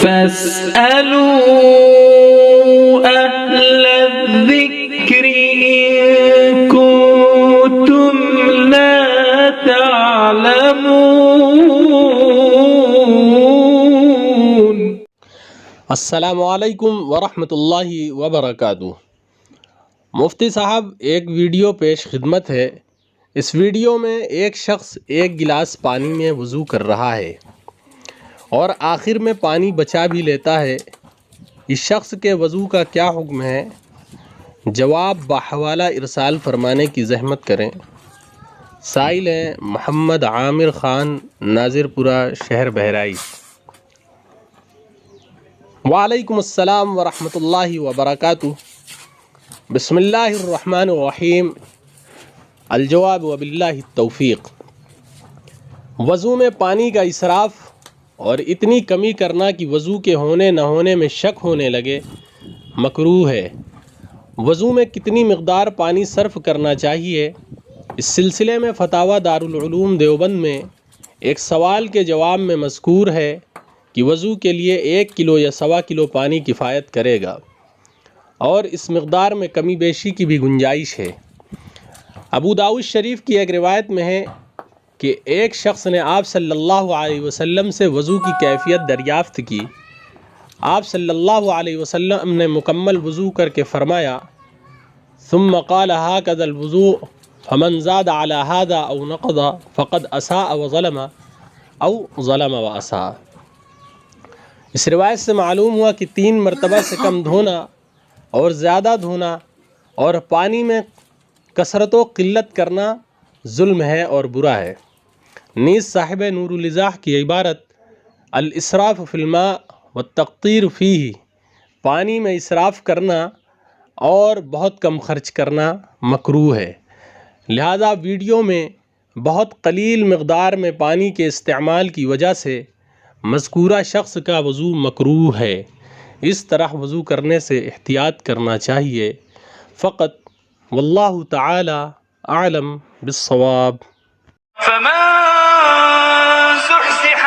فاسألوا أهل الذكر إن كنتم لا تعلمون۔ السلام علیکم ورحمۃ اللہ وبرکاتہ۔ مفتی صاحب ایک ویڈیو پیش خدمت ہے۔ اس ویڈیو میں ایک شخص ایک گلاس پانی میں وضو کر رہا ہے اور آخر میں پانی بچا بھی لیتا ہے۔ اس شخص کے وضو کا کیا حکم ہے؟ جواب بحوالہ ارسال فرمانے کی زحمت کریں۔ سائل ہیں محمد عامر خان، ناظر پورہ، شہر بہرائچ۔ وعلیکم السلام ورحمۃ اللہ وبرکاتہ۔ بسم اللہ الرحمن الرحیم۔ الجواب وباللہ التوفیق۔ وضو میں پانی کا اسراف اور اتنی کمی کرنا کہ وضو کے ہونے نہ ہونے میں شک ہونے لگے مکروہ ہے۔ وضو میں کتنی مقدار پانی صرف کرنا چاہیے؟ اس سلسلے میں فتاوی دارالعلوم دیوبند میں ایک سوال کے جواب میں مذکور ہے کہ وضو کے لیے 1 کلو یا 1.25 کلو پانی کفایت کرے گا، اور اس مقدار میں کمی بیشی کی بھی گنجائش ہے۔ ابو داؤد شریف کی ایک روایت میں ہے کہ ایک شخص نے آپ صلی اللہ علیہ وسلم سے وضو کی کیفیت دریافت کی۔ آپ صلی اللہ علیہ وسلم نے مکمل وضو کر کے فرمایا، ثم قال هكذا الوضوء فمن زاد على هذا او نقض فقد اساء وظلم او ظلم واساء۔ اس روایت سے معلوم ہوا کہ 3 مرتبہ سے کم دھونا اور زیادہ دھونا اور پانی میں کثرت و قلت کرنا ظلم ہے اور برا ہے۔ نیز صاحب نور الازاح کی عبارت الاسراف فی الماء والتقطیر فیہ، پانی میں اسراف کرنا اور بہت کم خرچ کرنا مکروہ ہے۔ لہذا ویڈیو میں بہت قلیل مقدار میں پانی کے استعمال کی وجہ سے مذکورہ شخص کا وضو مکروہ ہے۔ اس طرح وضو کرنے سے احتیاط کرنا چاہیے۔ فقط واللہ تعالی اعلم بالصواب۔ فمن زحزح